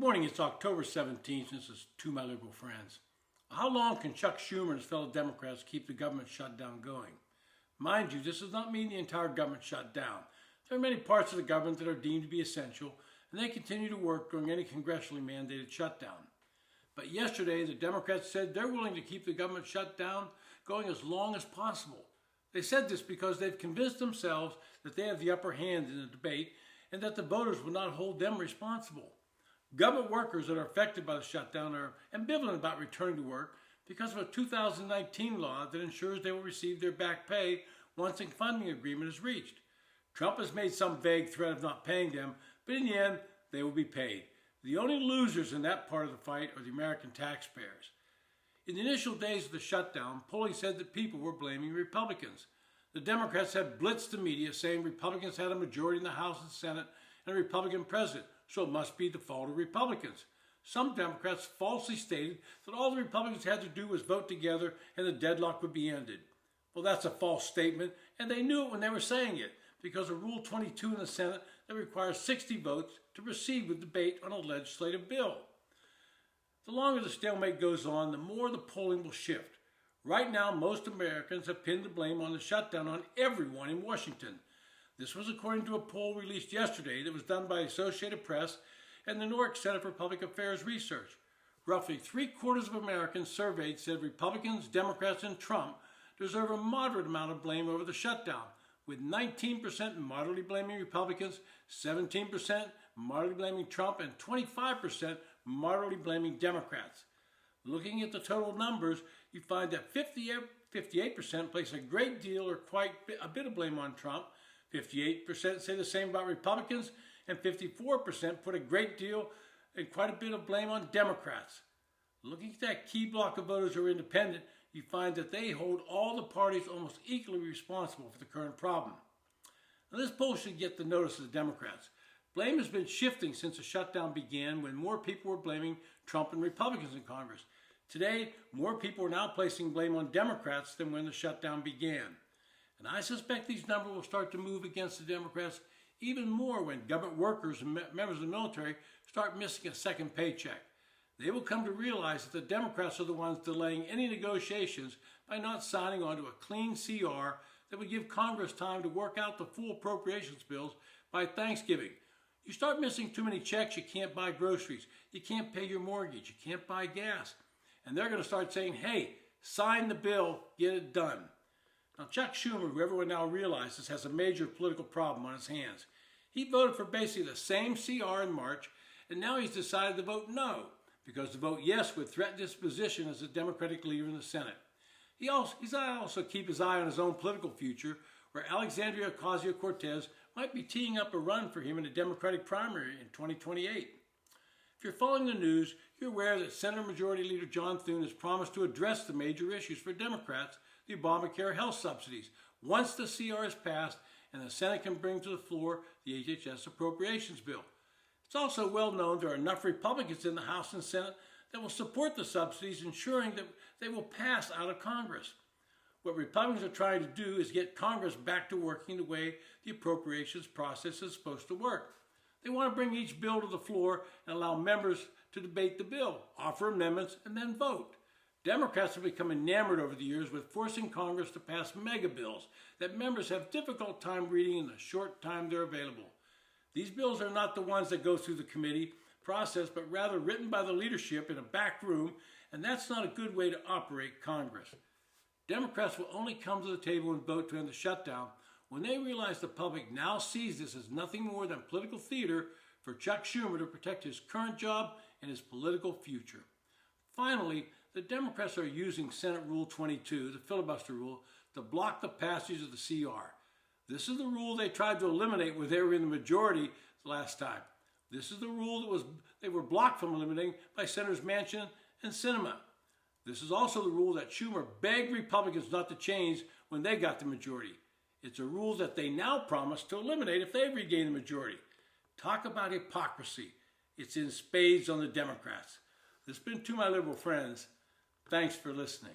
morning, it's October 17th. This is To My Liberal Friends. How long can Chuck Schumer and his fellow Democrats keep the government shutdown going? Mind you, this does not mean the entire government shut down. There are many parts of the government that are deemed to be essential, and they continue to work during any congressionally mandated shutdown. But yesterday, the Democrats said they're willing to keep the government shutdown going as long as possible. They said this because they've convinced themselves that they have the upper hand in the debate and that the voters will not hold them responsible. Government workers that are affected by the shutdown are ambivalent about returning to work because of a 2019 law that ensures they will receive their back pay once a funding agreement is reached. Trump has made some vague threat of not paying them, but in the end, they will be paid. The only losers in that part of the fight are the American taxpayers. In the initial days of the shutdown, polling said that people were blaming Republicans. The Democrats had blitzed the media saying Republicans had a majority in the House and Senate and a Republican president, so it must be the fault of Republicans. Some Democrats falsely stated that all the Republicans had to do was vote together and the deadlock would be ended. Well, that's a false statement, and they knew it when they were saying it, because of Rule 22 in the Senate that requires 60 votes to proceed with debate on a legislative bill. The longer the stalemate goes on, the more the polling will shift. Right now, most Americans have pinned the blame on the shutdown on everyone in Washington. This was according to a poll released yesterday that was done by Associated Press and the Newark Center for Public Affairs Research. Roughly 3/4 of Americans surveyed said Republicans, Democrats, and Trump deserve a moderate amount of blame over the shutdown, with 19% moderately blaming Republicans, 17% moderately blaming Trump, and 25% moderately blaming Democrats. Looking at the total numbers, you find that 58% place a great deal or quite a bit of blame on Trump, 58% say the same about Republicans, and 54% put a great deal and quite a bit of blame on Democrats. Looking at that key block of voters who are independent, you find that they hold all the parties almost equally responsible for the current problem. Now, this poll should get the notice of the Democrats. Blame has been shifting since the shutdown began, when more people were blaming Trump and Republicans in Congress. Today, more people are now placing blame on Democrats than when the shutdown began. And I suspect these numbers will start to move against the Democrats even more when government workers and members of the military start missing a second paycheck. They will come to realize that the Democrats are the ones delaying any negotiations by not signing on to a clean CR that would give Congress time to work out the full appropriations bills by Thanksgiving. You start missing too many checks, you can't buy groceries, you can't pay your mortgage, you can't buy gas. And they're going to start saying, hey, sign the bill, get it done. Now, Chuck Schumer, who everyone now realizes has a major political problem on his hands, he voted for basically the same CR in March, and now he's decided to vote no, because to vote yes would threaten his position as a Democratic leader in the Senate. He's also keep his eye on his own political future, where Alexandria Ocasio-Cortez might be teeing up a run for him in a Democratic primary in 2028. If you're following the news, you're aware that Senate Majority Leader John Thune has promised to address the major issues for Democrats, the Obamacare health subsidies, once the CR is passed and the Senate can bring to the floor the HHS appropriations bill. It's also well known there are enough Republicans in the House and Senate that will support the subsidies, ensuring that they will pass out of Congress. What Republicans are trying to do is get Congress back to working the way the appropriations process is supposed to work. They want to bring each bill to the floor and allow members to debate the bill, offer amendments, and then vote. Democrats have become enamored over the years with forcing Congress to pass mega bills that members have difficult time reading in the short time they're available. These bills are not the ones that go through the committee process, but rather written by the leadership in a back room, and that's not a good way to operate Congress. Democrats will only come to the table and vote to end the shutdown when they realize the public now sees this as nothing more than political theater for Chuck Schumer to protect his current job and his political future. Finally, the Democrats are using Senate Rule 22, the filibuster rule, to block the passage of the CR. This is the rule they tried to eliminate when they were in the majority last time. This is the rule that they were blocked from eliminating by Senators Manchin and Sinema. This is also the rule that Schumer begged Republicans not to change when they got the majority. It's a rule that they now promise to eliminate if they regain the majority. Talk about hypocrisy. It's in spades on the Democrats. This has been To My Liberal Friends. Thanks for listening.